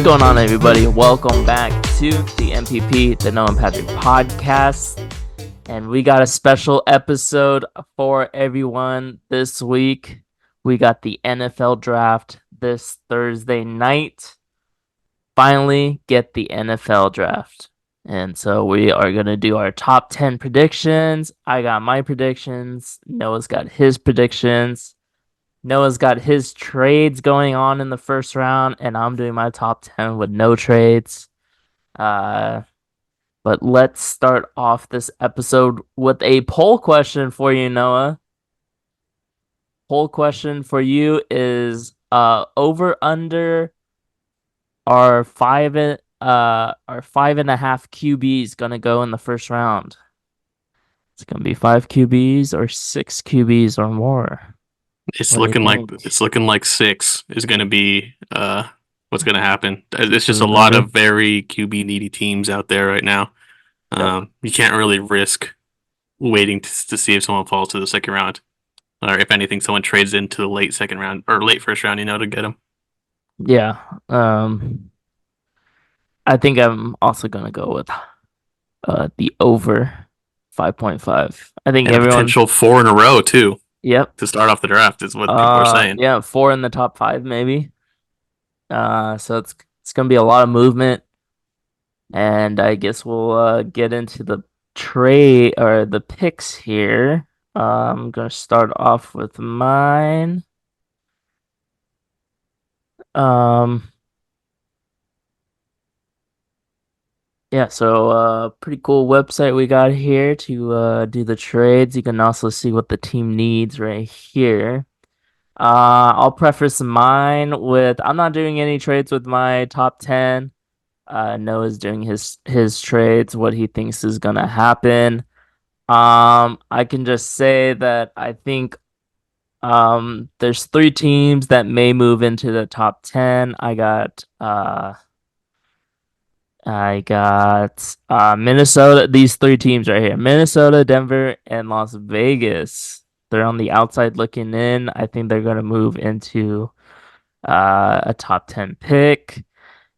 going on, everybody? Welcome back to the MPP, the Noah and Patrick podcast. And we got a special episode for everyone this week. We got the NFL draft this Thursday night. Finally get the NFL draft. And so we are going to do our top 10 predictions. I got my predictions. Noah's got his predictions. Noah's got his trades going on in the first round, and I'm doing my top 10 with no trades. But let's start off this episode with a poll question for you, Noah. Poll question for you is over under are five and a half QBs gonna go in the first round. It's gonna be 5 QBs or 6 QBs or more. It's What do you looking like 6 is going to be what's going to happen. It's just a lot Over-under? of very QB needy teams out there right now. You can't really risk waiting to see if someone falls to the second round, or if anything, someone trades into the late second round or late first round, to get them. Yeah. I think I'm also gonna go with the over 5.5. I think And a everyone. potential 4 in a row too Yep. to start off the draft is what people are saying. Yeah, 4 in the top 5 maybe. So it's gonna be a lot of movement, and I guess we'll get into the trade or the picks here. I'm gonna start off with mine. Um, yeah, so pretty cool website we got here to do the trades. You can also see what the team needs right here. I'll preface mine with I'm not doing any trades with my top 10. Noah's doing his trades, what he thinks is gonna happen. I can just say that I think there's 3 teams that may move into the top 10. I got Minnesota. These 3 teams right here: Minnesota, Denver, and Las Vegas. They're on the outside looking in. I think they're gonna move into a top 10 pick.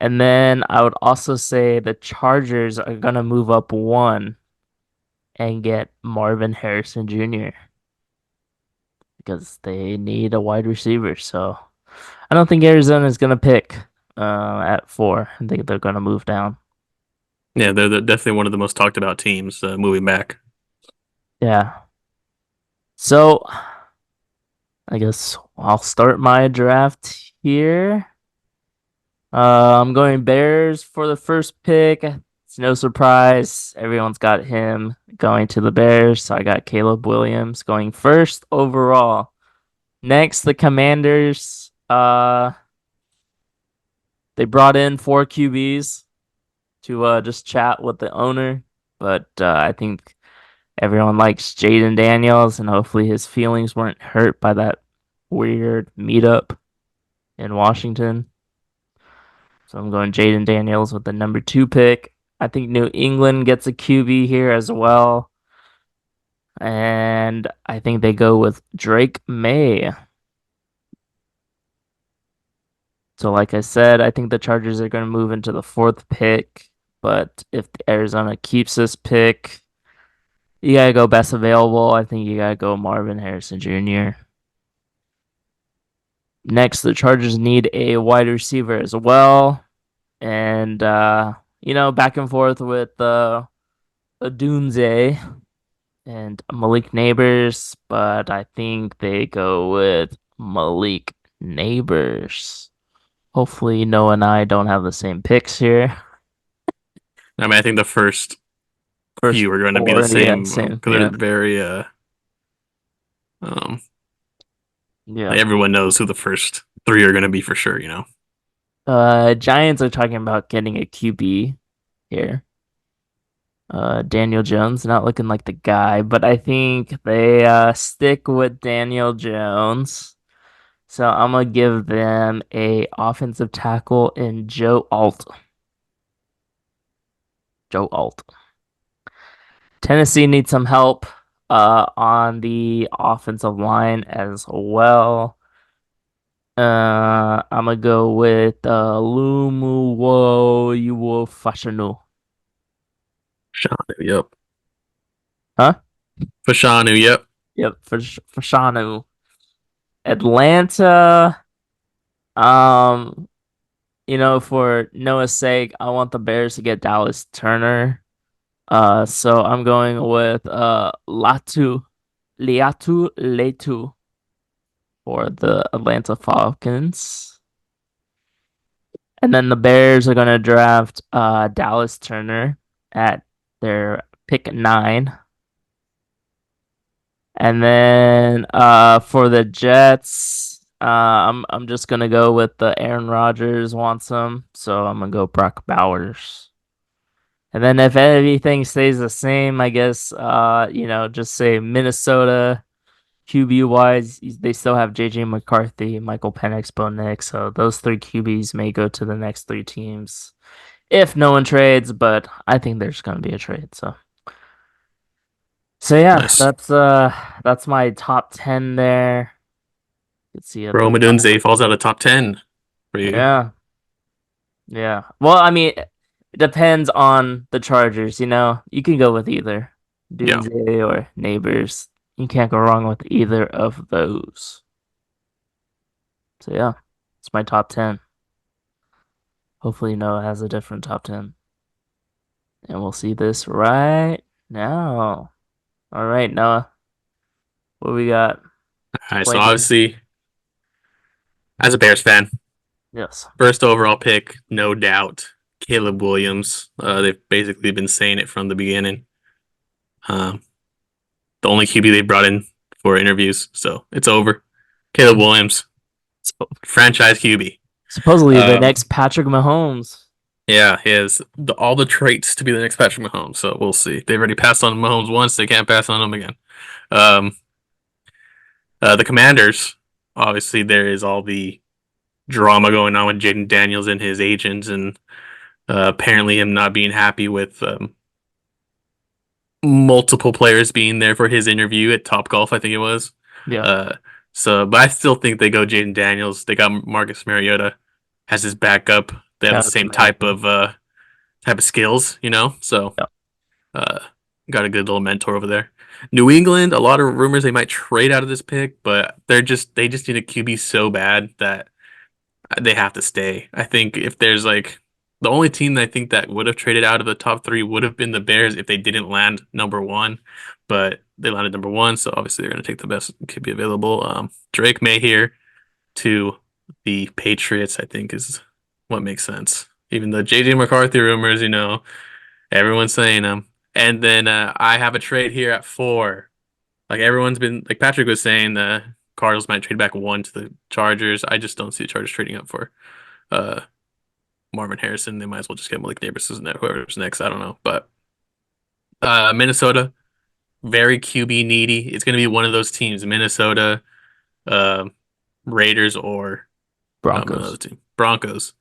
And then I would also say the Chargers are gonna move up 1 and get Marvin Harrison Jr. because they need a wide receiver. So I don't think Arizona is gonna pick at 4. I think they're gonna move down. Yeah, they're definitely one of the most talked about teams moving back. Yeah. So I guess I'll start my draft here. I'm going Bears for the first pick. It's no surprise. Everyone's got him going to the Bears. So I got Caleb Williams going first overall. Next, the Commanders. They brought in 4 QBs to just chat with the owner, but I think everyone likes Jaden Daniels, and hopefully his feelings weren't hurt by that weird meetup in Washington. So I'm going Jaden Daniels with the number 2 pick. I think New England gets a QB here as well. And I think they go with Drake May. So like I said, I think the Chargers are going to move into the 4th pick. But if Arizona keeps this pick, you got to go best available. I think you got to go Marvin Harrison Jr. Next, the Chargers need a wide receiver as well. And, back and forth with Dunze and Malik Neighbors, but I think they go with Malik Neighbors. Hopefully, Noah and I don't have the same picks here. I mean, I think the first First few are going to be 4, the same same. because they're very Yeah. like everyone knows who the first 3 are going to be for sure. Giants are talking about getting a QB here. Daniel Jones not looking like the guy, but I think they stick with Daniel Jones. So I'm gonna give them a offensive tackle in Joe Alt. Joe Alt. Tennessee needs some help on the offensive line as well. I'm gonna go with Lumuwo Yuwo Fashanu. Fashanu, yep. Huh? Fashanu, yep. Yep, Fashanu. Atlanta. Um, for Noah's sake, I want the Bears to get Dallas Turner. So I'm going with Liatu Letu for the Atlanta Falcons. And then the Bears are gonna draft Dallas Turner at their pick 9. And then for the Jets, I'm just gonna go with the Aaron Rodgers wants him, so I'm gonna go Brock Bowers. And then if everything stays the same, I guess just say Minnesota QB wise, they still have JJ McCarthy, Michael Penix, Bo Nix, so those three QBs may go to the next three teams if no one trades, but I think there's gonna be a trade. So yeah, Nice. that's my top 10 there. Let's see at the Rome bottom. Odunze falls out of top 10 for you. Yeah. Yeah. Well, I mean, it depends on the Chargers, you know. You can go with either Yeah. Dunze or Neighbors. You can't go wrong with either of those. So yeah, it's my top 10. Hopefully Noah has a different top 10. And we'll see this right now. All right, Noah. What we got? All right. So Explain to me. obviously, as a Bears fan, Yes. first overall pick, no doubt, Caleb Williams. They've basically been saying it from the beginning. Um, the only QB they brought in for interviews, so it's over. Caleb Williams, So, franchise QB. supposedly the Um, next Patrick Mahomes. yeah, he has all the traits to be the next Patrick Mahomes. So we'll see. They've already passed on Mahomes once; they can't pass on him again. Um, the Commanders, obviously, there is all the drama going on with Jaden Daniels and his agents, and apparently him not being happy with multiple players being there for his interview at Top Golf, I think it was. Yeah. Uh, but I still think they go Jaden Daniels. They got Marcus Mariota as his backup. They have Yeah, the that's same what happened. type of skills, you know. So Yeah. uh, got a good little mentor over there. New England, a lot of rumors they might trade out of this pick, but they just need a QB so bad that they have to stay. I think if there's like the only team that I think that would have traded out of the top three would have been the Bears if they didn't land number one, but they landed number one, so obviously they're going to take the best QB available. Drake May here to the Patriots, I think, is what makes sense. Even the JJ McCarthy rumors, everyone's saying them. And then I have a trade here at 4. Like everyone's been, like Patrick was saying, the Cardinals might trade back 1 to the Chargers. I just don't see the Chargers trading up for uh Marvin Harrison. They might as well just get Malik Neighbors and whoever's next. I don't know, but Minnesota, very QB needy. It's going to be one of those teams: Minnesota, uh, Raiders, or another Broncos. team, Broncos.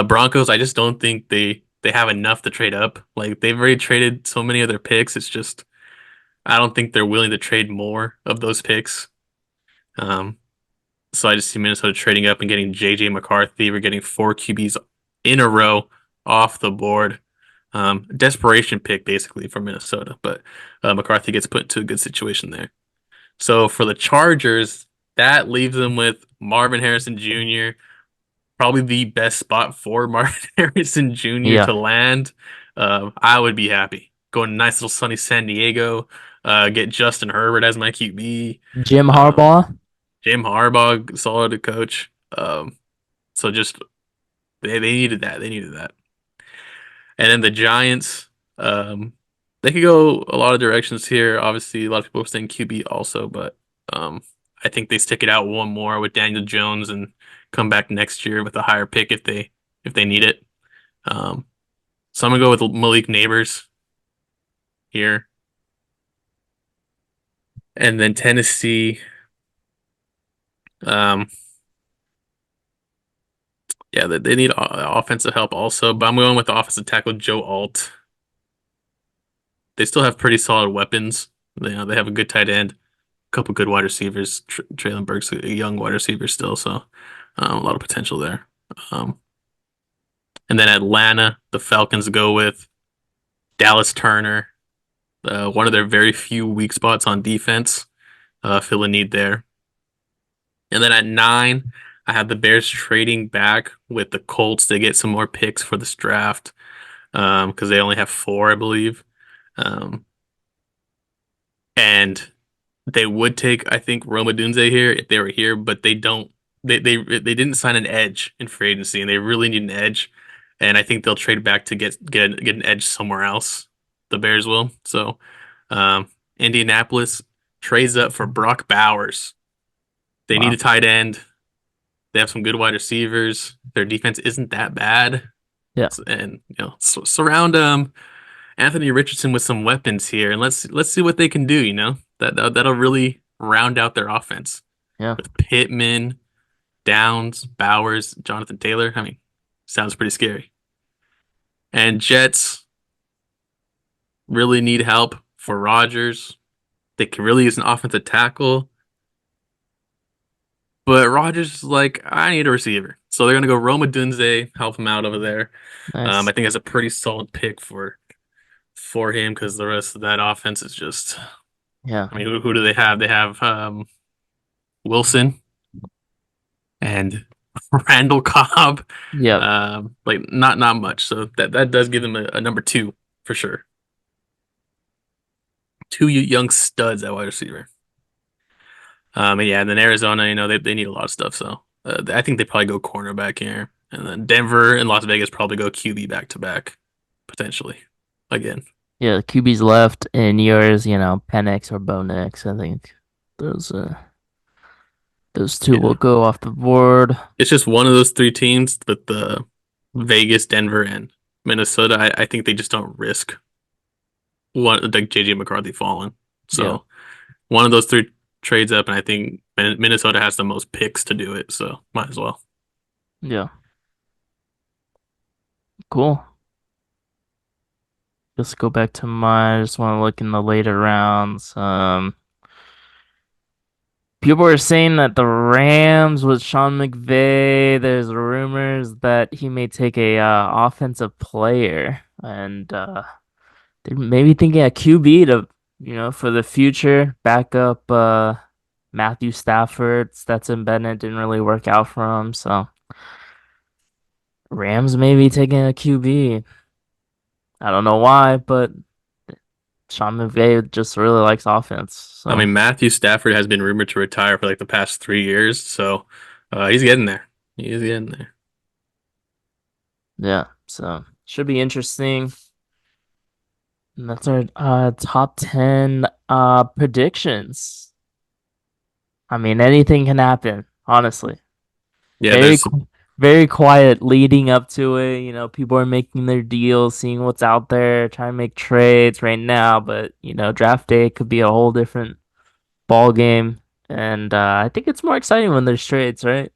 Broncos. I just don't think they have enough to trade up. Like they've already traded so many of their picks. It's just I don't think they're willing to trade more of those picks. Um, So I just see Minnesota trading up and getting JJ McCarthy. We're getting 4 QBs in a row off the board. Desperation pick basically for Minnesota, but McCarthy gets put into a good situation there. So for the Chargers, that leaves them with Marvin Harrison Jr., probably the best spot for Marvin Harrison Jr. Yeah. to land. I would be happy. Go to nice little sunny San Diego, get Justin Herbert as my QB. Jim Um, Harbaugh. Jim Harbaugh, solid coach. So just they needed that. They needed that. And then the Giants, they could go a lot of directions here. Obviously, a lot of people are saying QB also, but I think they stick it out one more with Daniel Jones and come back next year with a higher pick if they need it. Um, so I'm gonna go with Malik Neighbors here, and then Tennessee. Um, Yeah, they need offensive help also, but I'm going with the offensive tackle Joe Alt. They still have pretty solid weapons. They have a good tight end, a couple good wide receivers. Traylon Burks a young wide receiver still, so A lot of potential there. Um, and then Atlanta, the Falcons go with Dallas Turner, one of their very few weak spots on defense. Fill a need there. And then at 9, I have the Bears trading back with the Colts to get some more picks for this draft. Because they only have 4, I believe. Um, and they would take, I think, Roma Dunze here if they were here, but they don't. They didn't sign an edge in free agency, and they really need an edge. And I think they'll trade back to get an edge somewhere else. The Bears will. So, um, Indianapolis trades up for Brock Bowers. They need Wow. a tight end. They have some good wide receivers. Their defense isn't that bad, Yeah. and surround Anthony Richardson with some weapons here, and let's see what they can do. That'll really round out their offense Yeah. with Pittman, Downs, Bowers, Jonathan Taylor. I mean, sounds pretty scary. And Jets really need help for Rodgers. They can really use an offensive tackle, but Rodgers is like, I need a receiver, so they're gonna go Roma Dunze, help him out over there. I Nice. think that's a pretty solid pick for him because the rest of that offense is just. Yeah. I mean, who do they have? They have Wilson and Randall Cobb. Yep. Like not much. So that does give them a number 2 for sure. Two young studs at wide receiver. And yeah, and then Arizona, they need a lot of stuff. So I think they probably go cornerback here, and then Denver and Las Vegas probably go QB back to back potentially again. Yeah, the QB's left and yours, Penix or Bo Nix. I think those uh those two will Yeah, go off the board. it's just one of those 3 teams, but the Vegas, Denver, and Minnesota, I think they just don't risk one like JJ McCarthy falling. Yeah. So one of those 3 trades up, and I think Minnesota has the most picks to do it, so might as well. Yeah. Cool. Let's go back to mine. I just want to look in the later rounds. People are saying that the Rams with Sean McVay, there's rumors that he may take a offensive player, and they're maybe thinking a QB to, for the future, back up Matthew Stafford. Stetson Bennett didn't really work out for him, so Rams may be taking a QB. I don't know why, but Sean McVay just really likes offense. I So mean, Matthew Stafford has been rumored to retire for like the past 3 years, so he's getting there. He's getting there. yeah, so should be interesting. And that's our top 10 predictions. I mean, anything can happen, honestly. Yeah, Very there's qu- very quiet leading up to it. People are making their deals, seeing what's out there, trying to make trades right now, but draft day could be a whole different ball game. And I think it's more exciting when there's trades, right?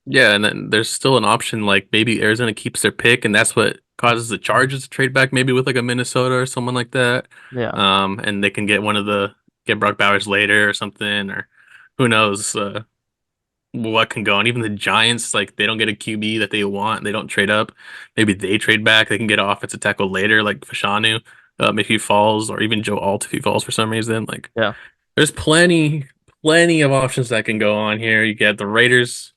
Yeah, and then there's still an option like maybe Arizona keeps their pick, and that's what causes the Chargers to trade back, maybe with like a Minnesota or someone like that. Yeah. And they can get Brock Bowers later or something, or who knows what can go. And even the Giants, like they don't get a QB that they want, they don't trade up. Maybe they trade back, they can get an offensive tackle later, like Fashanu, if he falls, or even Joe Alt if he falls for some reason. Like Yeah. there's plenty of options that can go on here. You get the Raiders.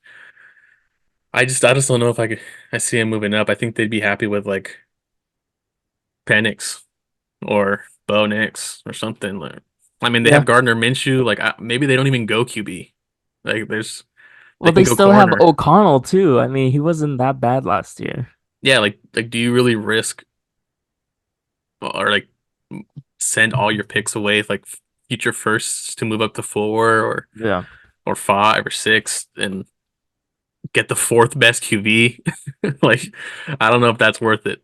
I just don't know if I see him moving up. I think they'd be happy with like Penix or Bo Nix or something. Like, I mean, they Yeah. have Gardner Minshew. Like maybe they don't even go QB. Like they Well, can they go still have corner. O'Connell too. I mean, he wasn't that bad last year. Yeah, like do you really risk or like send all your picks away, like future firsts to move up to 4 Yeah. or 5 or 6 and get the 4th best QB? Like I don't know if that's worth it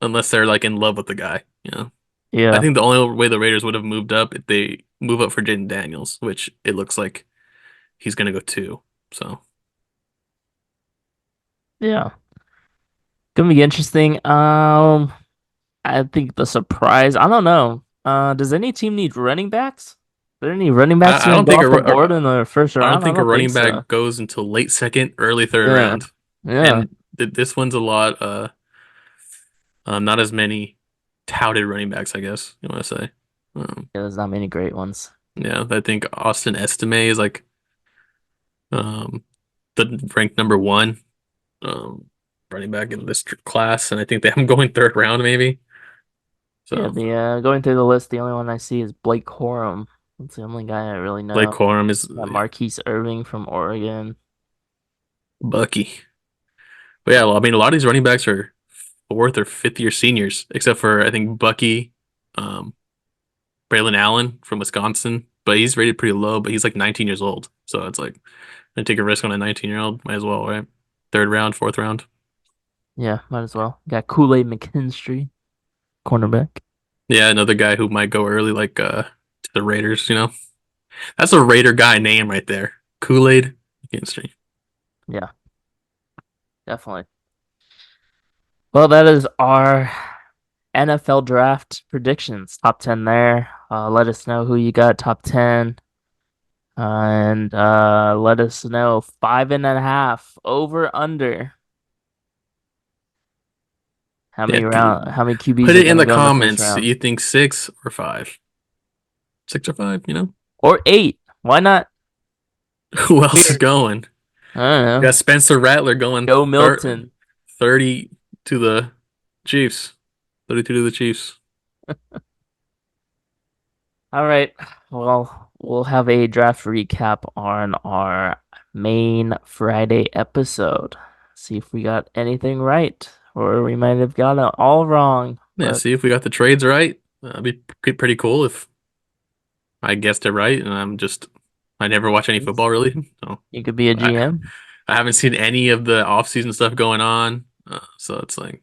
unless they're like in love with the guy. I Yeah. think the only way the Raiders would have moved up if they move up for Jaden Daniels, which it looks like he's gonna go too. So Yeah. Gonna be interesting. I think the surprise, I don't know. Does any team need running backs? there any running backs I gonna don't go think off the board in the first I don't round? I think a don't think running so. back goes until late second, early third Yeah, round. yeah. And this one's a lot not as many touted running backs, I guess you want to say. Yeah, there's not many great ones. Yeah, I think Austin Estime is like um the ranked number one um running back in this class, and I think they have him going third round maybe. Yeah, So the going through the list, the only one I see is Blake Corum. That's the only guy I really Blake know. Corum is Got Marquise Irving from Oregon. Bucky. But yeah, well, I mean, a lot of these running backs are fourth or fifth year seniors, except for I think Bucky, um, Braylon Allen from Wisconsin, but he's rated pretty low, but he's like 19 years old. So it's like, I take a risk on a 19-year-old, might as well, right? Third round, fourth round. Yeah, might as well. Got Kool-Aid McKinstry, cornerback. Yeah, another guy who might go early, like to the Raiders. That's a Raider guy name right there. Kool-Aid McKinstry. Yeah, definitely. Well, that is our NFL draft predictions. Top 10 there. Let us know who you got top 10. And let us know 5.5 over under. Yeah, How many QBs put are it in gonna the go in the first comments. round? You think 6 or 5? 6 or 5? Or 8. Why not? Who else is Weird. going? I don't You got know. Spencer Rattler going Joe Milton. 30 to the Chiefs. 32 to the Chiefs. All right. Well, we'll have a draft recap on our main Friday episode. See if we got anything right, or we might have got it all wrong. Yeah, But see if we got the trades right. That'd be pretty cool if I guessed it right, and I never watch any football really. So you could be a I, GM. I haven't seen any of the off-season stuff going on. So it's like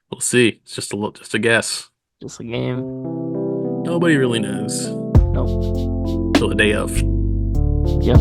we'll see. It's just a guess. Just a game. Nobody really knows Nope. till the day of. Yep.